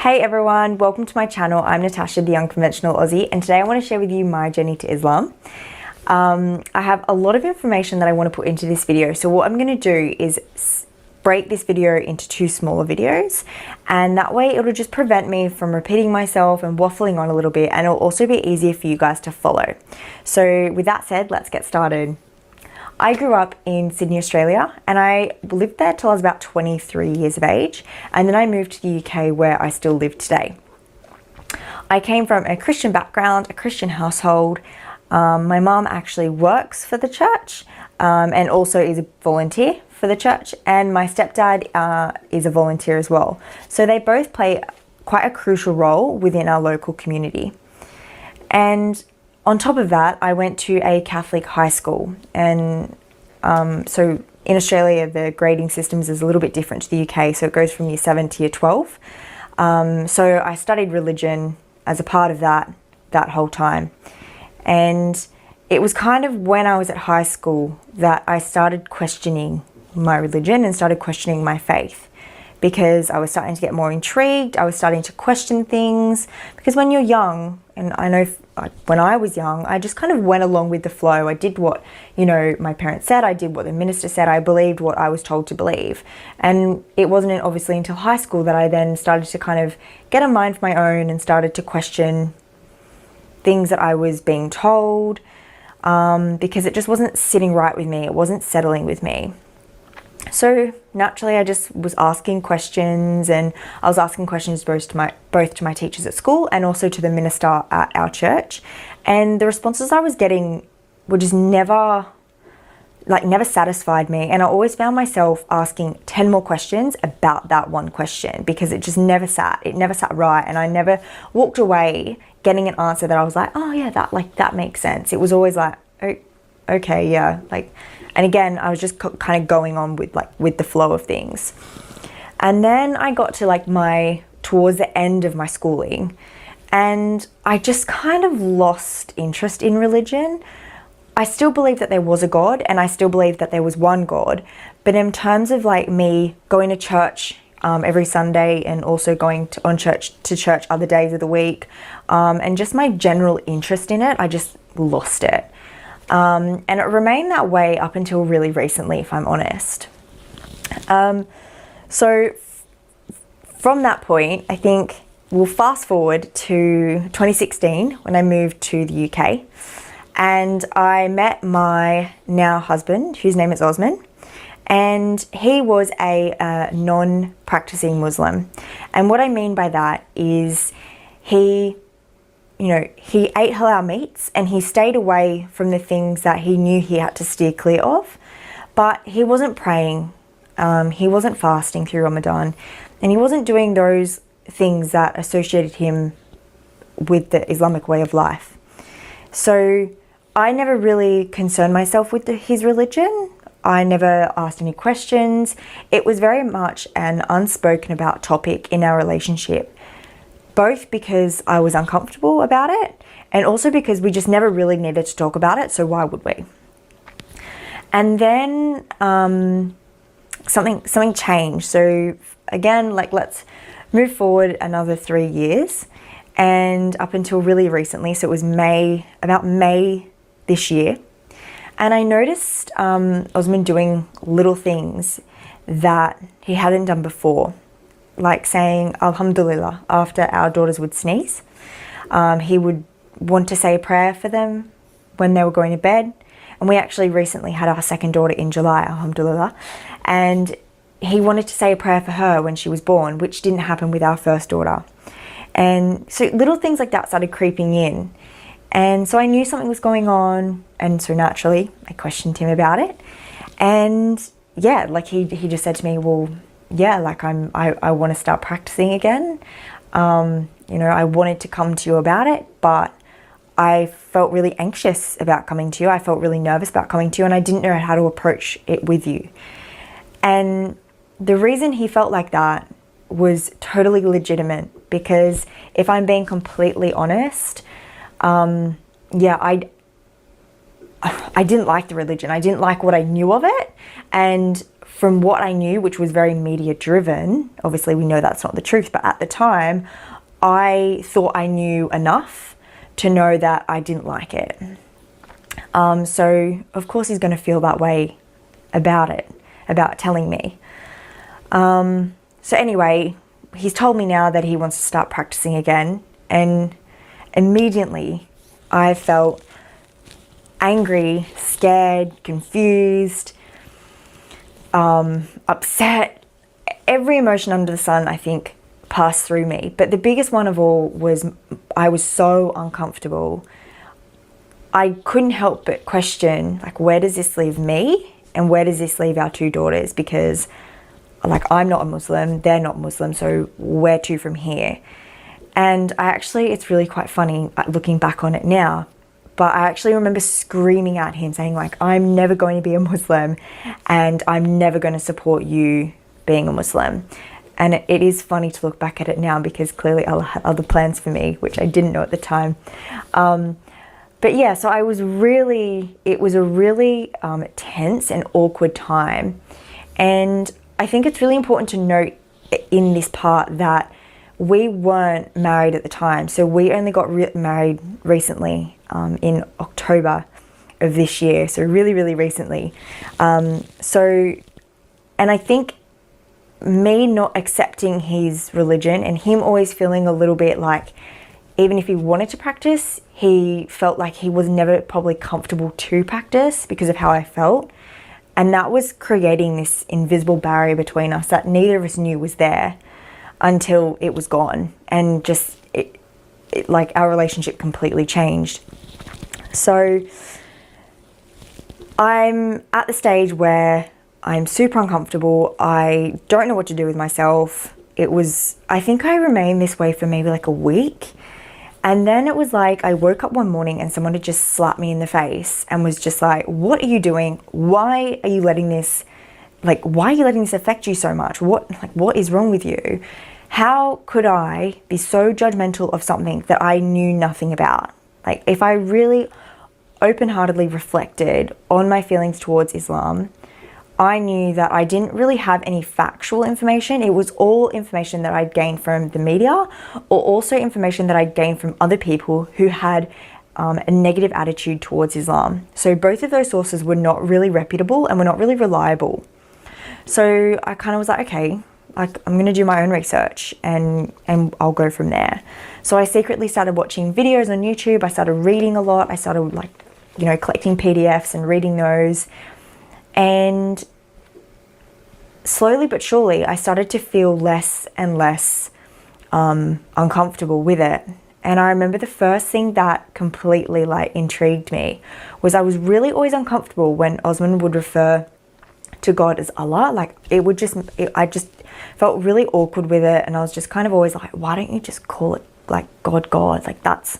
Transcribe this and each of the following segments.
Hey everyone, welcome to my channel. I'm Natasha, the Unconventional Aussie, and today I want to share with you my journey to Islam. I have a lot of information that I want to put into this video, so what I'm going to do is break this video into two smaller videos, and that way it'll just prevent me from repeating myself and waffling on a little bit, and it'll also be easier for you guys to follow. So with that said, let's get started. I grew up in Sydney, Australia, and I lived there till I was about 23 years of age, and then I moved to the UK where I still live today. I came from a Christian background, a Christian household. My mum actually works for the church and also is a volunteer for the church, and my stepdad is a volunteer as well. So they both play quite a crucial role within our local community. And on top of that, I went to a Catholic high school, and so in Australia the grading systems is a little bit different to the UK, so it goes from year 7 to year 12. So I studied religion as a part of that whole time, and it was kind of when I was at high school that I started questioning my religion and started questioning my faith, because I was starting to get more intrigued. I was starting to question things, because when you're young, and I know when I was young, I just kind of went along with the flow. I did what, my parents said. I did what the minister said. I believed what I was told to believe. And it wasn't obviously until high school that I then started to kind of get a mind of my own and started to question things that I was being told, because it just wasn't sitting right with me. It wasn't settling with me. So naturally I just was asking questions, and I was asking questions both to my teachers at school and also to the minister at our church. And the responses I was getting were just never satisfied me. And I always found myself asking 10 more questions about that one question, because it just never sat. It never sat right. And I never walked away getting an answer that I was like, oh yeah, that makes sense. It was always like, oh, okay, yeah, and again, I was just kind of going on with the flow of things. And then I got to towards the end of my schooling, and I just kind of lost interest in religion. I still believe that there was a God, and I still believe that there was one God. But in terms of me going to church every Sunday, and also going to church other days of the week, and just my general interest in it, I just lost it. And it remained that way up until really recently, if I'm honest. So from that point, I think we'll fast forward to 2016 when I moved to the UK, and I met my now husband, whose name is Osman, and he was a non-practicing Muslim. And what I mean by that is he ate halal meats, and he stayed away from the things that he knew he had to steer clear of. But he wasn't praying, he wasn't fasting through Ramadan, and he wasn't doing those things that associated him with the Islamic way of life. So I never really concerned myself with his religion. I never asked any questions. It was very much an unspoken about topic in our relationship, both because I was uncomfortable about it, and also because we just never really needed to talk about it, so why would we? And then something changed. So again, let's move forward another 3 years, and up until really recently, so it was about May this year, and I noticed Osman doing little things that he hadn't done before, like saying Alhamdulillah after our daughters would sneeze. He would want to say a prayer for them when they were going to bed. And we actually recently had our second daughter in July, Alhamdulillah. And he wanted to say a prayer for her when she was born, which didn't happen with our first daughter. And so little things like that started creeping in. And so I knew something was going on. And so naturally, I questioned him about it. And yeah, he just said to me, well, yeah, I want to start practicing again. I wanted to come to you about it, but I felt really anxious about coming to you. I felt really nervous about coming to you, and I didn't know how to approach it with you. And the reason he felt like that was totally legitimate, because if I'm being completely honest, I didn't like the religion. I didn't like what I knew of it. And from what I knew, which was very media driven, obviously we know that's not the truth, but at the time, I thought I knew enough to know that I didn't like it. So of course he's going to feel that way about it, about telling me. So anyway, he's told me now that he wants to start practicing again, and immediately I felt angry, scared, confused, upset. Every emotion under the sun, I think, passed through me. But the biggest one of all was I was so uncomfortable. I couldn't help but question, like, where does this leave me? And where does this leave our two daughters? Because, like, I'm not a Muslim, they're not Muslim, so where to from here? And it's really quite funny looking back on it now, but I actually remember screaming at him saying, like, I'm never going to be a Muslim and I'm never going to support you being a Muslim. And it is funny to look back at it now because clearly Allah had other plans for me, which I didn't know at the time. But yeah, so it was a really tense and awkward time. And I think it's really important to note in this part that we weren't married at the time. So we only got married recently in October of this year. So really, really recently. And I think me not accepting his religion and him always feeling a little bit like, even if he wanted to practice, he felt like he was never probably comfortable to practice because of how I felt. And that was creating this invisible barrier between us that neither of us knew was there until it was gone. And just, like, our relationship completely changed. So I'm at the stage where I'm super uncomfortable. I don't know what to do with myself. I think I remained this way for maybe like a week. And then it was like I woke up one morning and someone had just slapped me in the face and was just like, what are you doing? Why are you letting this affect you so much? What is wrong with you? How could I be so judgmental of something that I knew nothing about? Like, if I really open-heartedly reflected on my feelings towards Islam, I knew that I didn't really have any factual information. It was all information that I'd gained from the media, or also information that I'd gained from other people who had a negative attitude towards Islam. So both of those sources were not really reputable and were not really reliable. So I kind of was like, okay, like, I'm going to do my own research and I'll go from there. So I secretly started watching videos on YouTube. I started reading a lot. I started, like, collecting PDFs and reading those. And slowly but surely, I started to feel less and less uncomfortable with it. And I remember the first thing that completely, like, intrigued me was I was really always uncomfortable when Osman would refer to God as Allah. Like, I just felt really awkward with it. And I was just kind of always like, why don't you just call it, like, God? Like, that's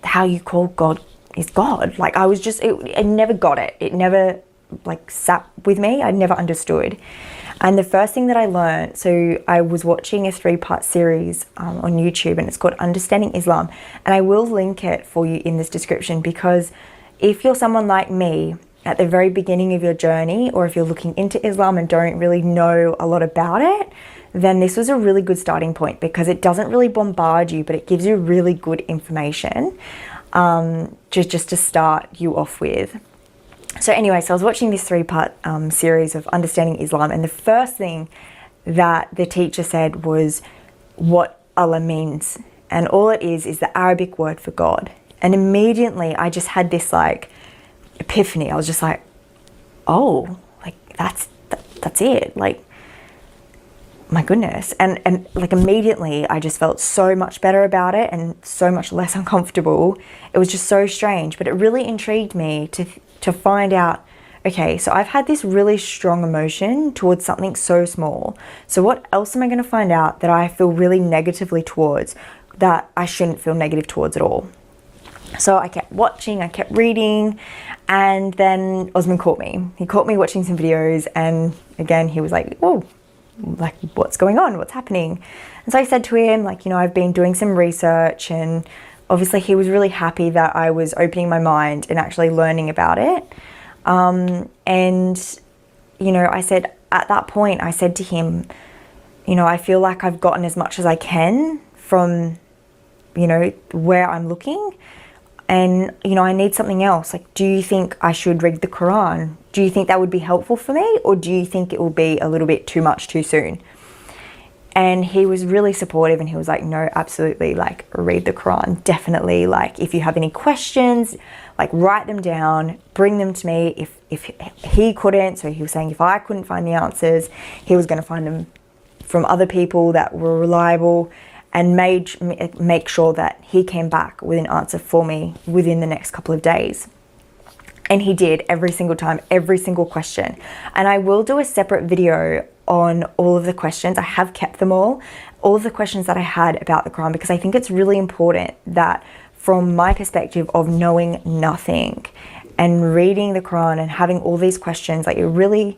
how you call God is God. Like, I never got it. It never, like, sat with me. I never understood. And the first thing that I learned, so I was watching a 3-part series on YouTube, and it's called Understanding Islam. And I will link it for you in this description, because if you're someone like me at the very beginning of your journey, or if you're looking into Islam and don't really know a lot about it, then this was a really good starting point, because it doesn't really bombard you, but it gives you really good information just to start you off with. So anyway, so I was watching this 3-part series of Understanding Islam, and the first thing that the teacher said was what Allah means. And all it is the Arabic word for God. And immediately I just had this, like, epiphany. I was just like, oh, like, that's it. Like, my goodness. And like, immediately I just felt so much better about it and so much less uncomfortable. It was just so strange, but it really intrigued me to find out, okay, so I've had this really strong emotion towards something so small. So what else am I going to find out that I feel really negatively towards, that I shouldn't feel negative towards at all? So I kept watching, I kept reading, and then Osman caught me. He caught me watching some videos, and again, he was like, oh, like, what's going on? What's happening? And so I said to him, like, I've been doing some research, and obviously he was really happy that I was opening my mind and actually learning about it. And you know, I said, at that point, I said to him, you know, I feel like I've gotten as much as I can from, you know, where I'm looking. And, you know, I need something else. Like, do you think I should read the Quran? Do you think that would be helpful for me? Or do you think it will be a little bit too much too soon? And he was really supportive, and he was like, no, absolutely, like, read the Quran, definitely. Like, if you have any questions, like, write them down, bring them to me. If he couldn't, so he was saying if I couldn't find the answers, he was going to find them from other people that were reliable, and make sure that he came back with an answer for me within the next couple of days. And he did, every single time, every single question. And I will do a separate video on all of the questions. I have kept them all of the questions that I had about the Quran, because I think it's really important that, from my perspective of knowing nothing and reading the Quran and having all these questions, like, it really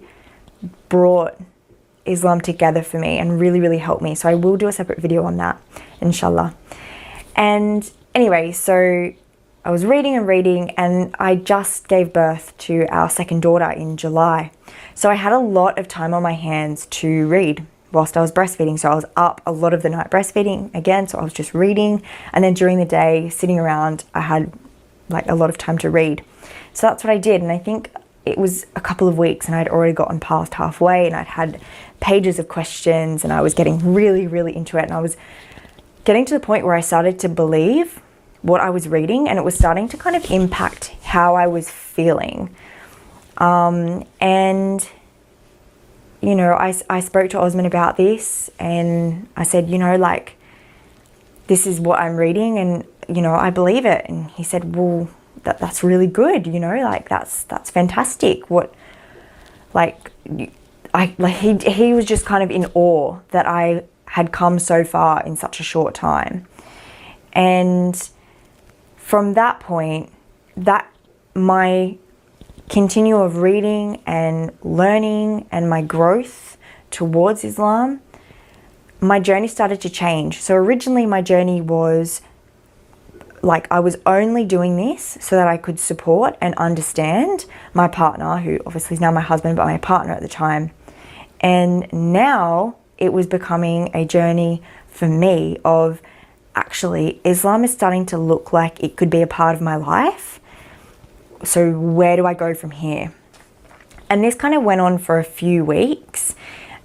brought Islam together for me and really, really helped me. So I will do a separate video on that, inshallah. And anyway, so I was reading and reading, and I just gave birth to our second daughter in July. So I had a lot of time on my hands to read whilst I was breastfeeding. So I was up a lot of the night breastfeeding again, so I was just reading. And then during the day, sitting around, I had like a lot of time to read. So that's what I did. And I think it was a couple of weeks, and I'd already gotten past halfway, and I'd had pages of questions, and I was getting really, really into it. And I was getting to the point where I started to believe what I was reading, and it was starting to kind of impact how I was feeling. And, you know, I spoke to Osman about this, and I said, you know, like, this is what I'm reading, and, you know, I believe it. And he said, well, that's really good, you know, like, that's fantastic. What, like, he was just kind of in awe that I had come so far in such a short time. And from that point, that my continue of reading and learning and my growth towards Islam, my journey started to change. So originally my journey was like, I was only doing this so that I could support and understand my partner, who obviously is now my husband, but my partner at the time. And now it was becoming a journey for me of, actually, Islam is starting to look like it could be a part of my life. So where do I go from here? And this kind of went on for a few weeks,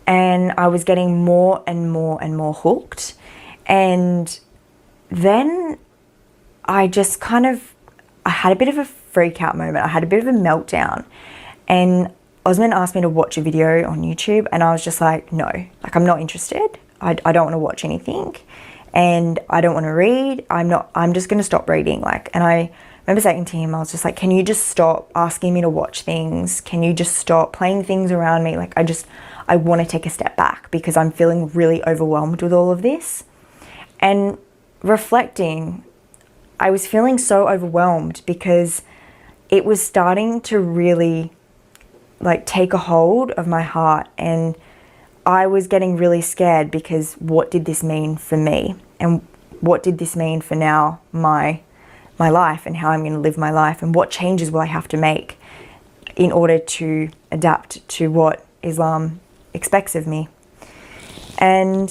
and I was getting more and more and more hooked. And then I just kind of, I had a bit of a freak out moment. I had a bit of a meltdown, and Osman asked me to watch a video on YouTube, and I was just like, no, like, I'm not interested. I don't want to watch anything, and I don't want to read. I'm just going to stop reading. Like, and I remember saying to him, I was just like, can you just stop asking me to watch things? Can you just stop playing things around me? Like, I want to take a step back, because I'm feeling really overwhelmed with all of this. And reflecting, I was feeling so overwhelmed because it was starting to really like take a hold of my heart, and I was getting really scared, because what did this mean for me? And what did this mean for now my life, and how I'm going to live my life, and what changes will I have to make in order to adapt to what Islam expects of me? And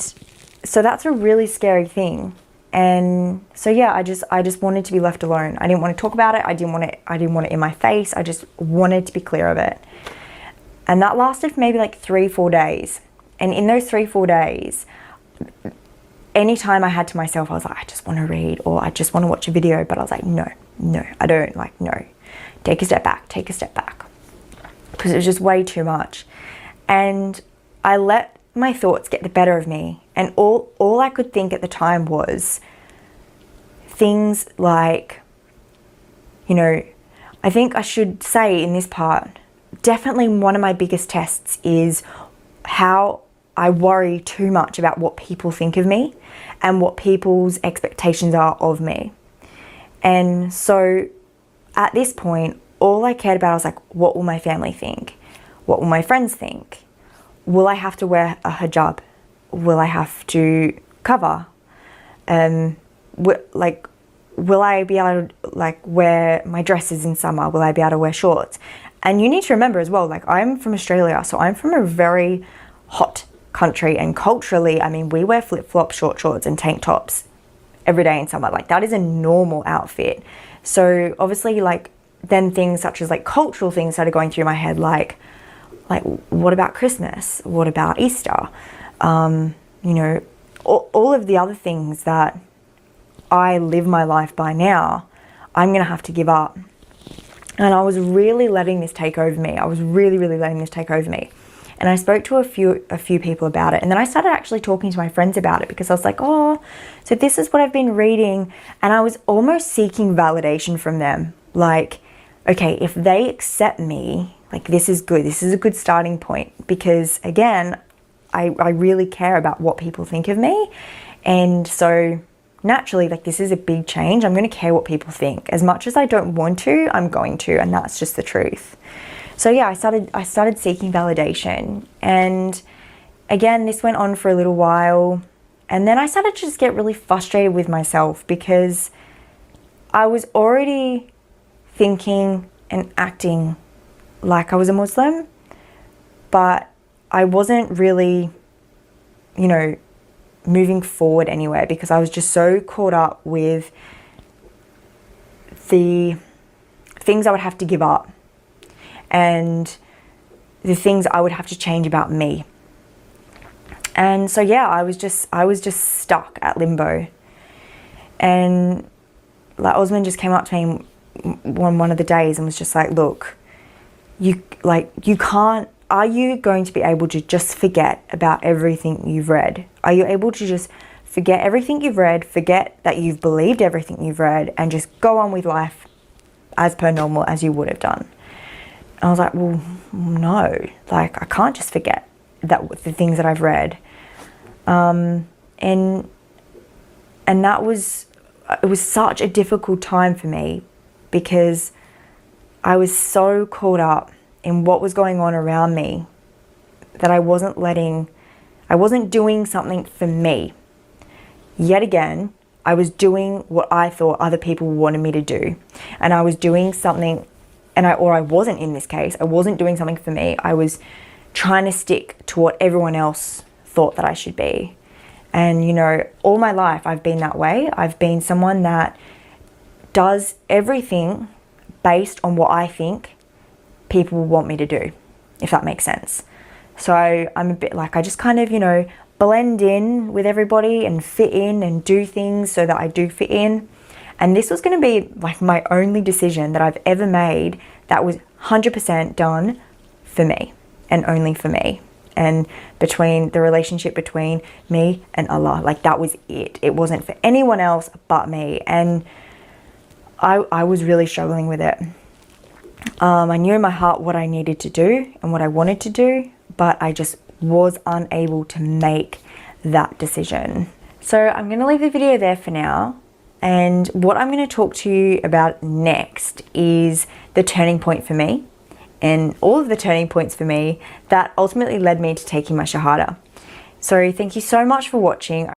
so that's a really scary thing. And so yeah, I just wanted to be left alone. I didn't want to talk about it. I didn't want it in my face. I just wanted to be clear of it. And that lasted for maybe like 3-4 days. And in those 3-4 days, anytime I had to myself, I was like, I just want to read, or I just want to watch a video. But I was like, no, I don't. Like, no, take a step back, because it was just way too much. And I let my thoughts get the better of me. And all I could think at the time was things like, you know, I think I should say in this part, definitely one of my biggest tests is how I worry too much about what people think of me and what people's expectations are of me. And so at this point, all I cared about was like, what will my family think? What will my friends think? Will I have to wear a hijab? Will I have to cover? Will I be able to like wear my dresses in summer? Will I be able to wear shorts? And you need to remember as well, like I'm from Australia, so I'm from a very hot country, and culturally, I mean, we wear flip-flops, short shorts and tank tops every day in summer. Like that is a normal outfit. So obviously, like then things such as like cultural things started going through my head, like what about Christmas? What about Easter? You know, all of the other things that I live my life by now, I'm gonna have to give up. And I was really letting this take over me. I was really letting this take over me. And I spoke to a few people about it. And then I started actually talking to my friends about it, because I was like, oh, so this is what I've been reading. And I was almost seeking validation from them. Like, okay, if they accept me, like this is good. This is a good starting point, because again, I really care about what people think of me. And so naturally, like this is a big change. I'm going to care what people think. As much as I don't want to, I'm going to, and that's just the truth. So yeah, I started seeking validation, and again, this went on for a little while, and then I started to just get really frustrated with myself, because I was already thinking and acting like I was a Muslim, but I wasn't really, you know, moving forward anywhere, because I was just so caught up with the things I would have to give up and the things I would have to change about me. And so yeah, I was just stuck at limbo. And like Osman just came up to me one of the days and was just like, look, you can't, are you going to be able to just forget about everything you've read? Are you able to just forget everything you've read, forget that you've believed everything you've read, and just go on with life as per normal as you would have done? I was like, well, no, like I can't just forget that the things that I've read. And that was, it was such a difficult time for me, because I was so caught up in what was going on around me that I wasn't doing something for me. Yet again, I was doing what I thought other people wanted me to do. And I was doing something, or I wasn't in this case, I wasn't doing something for me. I was trying to stick to what everyone else thought that I should be. And you know, all my life I've been that way. I've been someone that does everything based on what I think people want me to do, if that makes sense. So I'm a bit like, I just kind of, you know, blend in with everybody and fit in and do things so that I do fit in. And this was going to be like my only decision that I've ever made that was 100% done for me and only for me. And between the relationship between me and Allah, like that was it. It wasn't for anyone else but me. And I was really struggling with it. I knew in my heart what I needed to do and what I wanted to do, but I just was unable to make that decision. So I'm going to leave the video there for now. And what I'm going to talk to you about next is the turning point for me, and all of the turning points for me that ultimately led me to taking my Shahada. So thank you so much for watching.